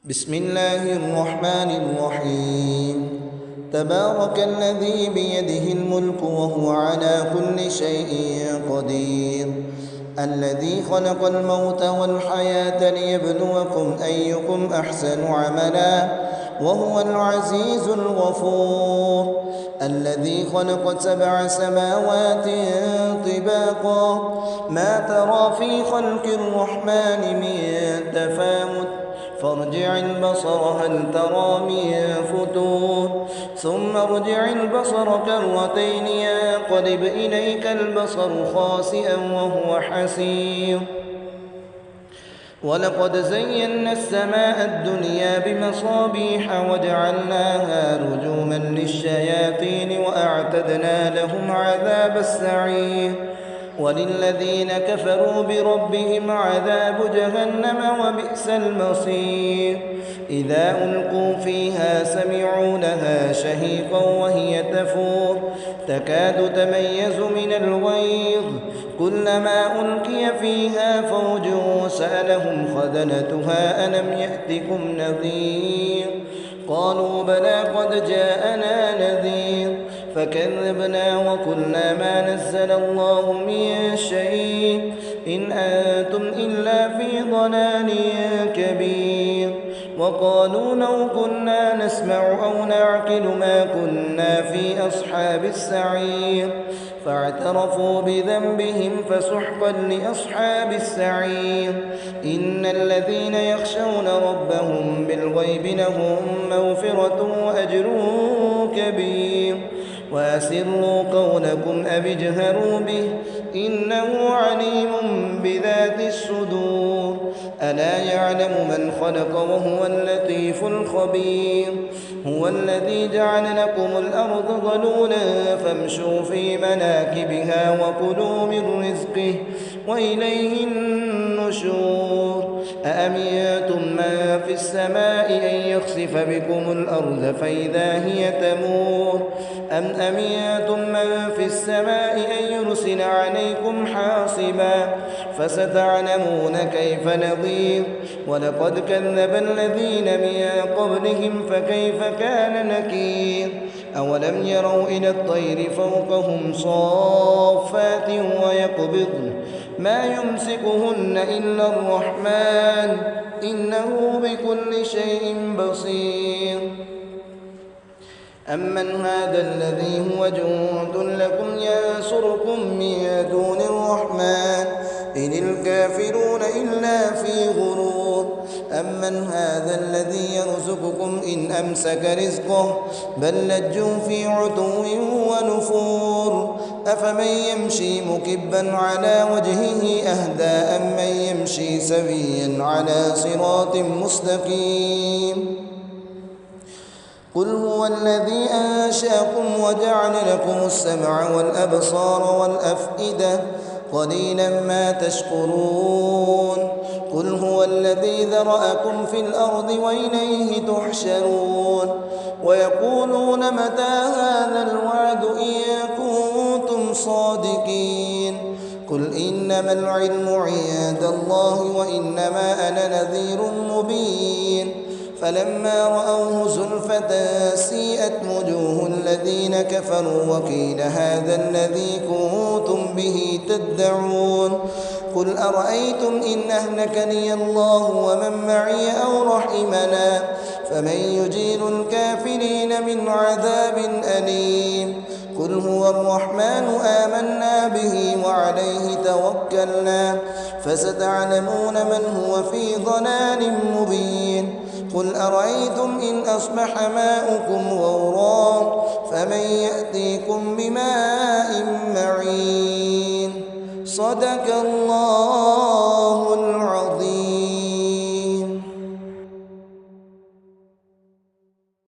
بسم الله الرحمن الرحيم. تبارك الذي بيده الملك وهو على كل شيء قدير، الذي خلق الموت والحياة ليبلوكم أيكم أحسن عملا وهو العزيز الغفور، الذي خلق 7 سماوات طباقا ما ترى في خلق الرحمن من تفاوت فارجع البصر هل ترى من فتور ثم ارجع البصر كرتين ينقلب إليك البصر خاسئا وهو حسير. ولقد زينا السماء الدنيا بمصابيح وجعلناها رجوما للشياطين وأعتدنا لهم عذاب السعير. وللذين كفروا بربهم عذاب جهنم وبئس المصير. إذا ألقوا فيها سمعوا لها شهيقا وهي تفور تكاد تميز من الغيظ كلما ألقي فيها فوج سألهم خزنتها ألم يأتكم نذير قالوا بلى قد جاءنا نذير فكذبنا وقلنا ما نزل الله من شيء إن أنتم إلا في ضلال كبير. وقالوا لو كنا نسمع أو نعقل ما كنا في أصحاب السعير فاعترفوا بذنبهم فسحقا لأصحاب السعير. إن الذين يخشون ربهم بالغيب لهم مغفرة وأجر كبير. وأسروا قولكم أو اجهروا به إنه عليم بذات الصدور. ألا يعلم من خلق وهو اللطيف الخبير. هو الذي جعل لكم الأرض ظلولا فامشوا في مناكبها وكلوا من رزقه وإليه النشور. أأمنتم من في السماء أن يخسف بكم الأرض فإذا هي تمور أم أمنتم من في السماء أن يرسل عليكم حاصبا فستعلمون كيف نظير. ولقد كذب الذين من قبلهم فكيف كان نكير. أولم يروا إلى الطير فوقهم صافات ويقبضن ما يمسكهن إلا الرحمن إنه بكل شيء بصير. أمن هذا الذي هو جند لكم ينصركم من دون الرحمن إن الكافرون إلا في غرور. أمن هذا الذي يرزقكم إن أمسك رزقه بل لجوا في عتو ونفور. أفمن يمشي مكبا على وجهه أهدى أمن يمشي سويا على صراط مستقيم. قل هو الذي أنشأكم وجعل لكم السمع والأبصار والأفئدة قليلا ما تشكرون. قل هو الذي ذرأكم في الأرض وإليه تحشرون. ويقولون متى هذا الوعد إن كنتم صادقين. قل إنما العلم عند الله وإنما أنا نذير مبين. فلما رأوه زلفة سيئت وجوه الذين كفروا وقيل هذا الذي كنتم به تدعون. قل أرأيتم إن أهلكني الله ومن معي أو رحمنا فمن يجير الكافرين من عذاب أليم. قل هو الرحمن آمنا به وعليه توكلنا فستعلمون من هو في ضلال مبين. قل أرأيتم إن أصبح ماؤكم غورا فمن يأتيكم بماء معين. صدق الله العظيم.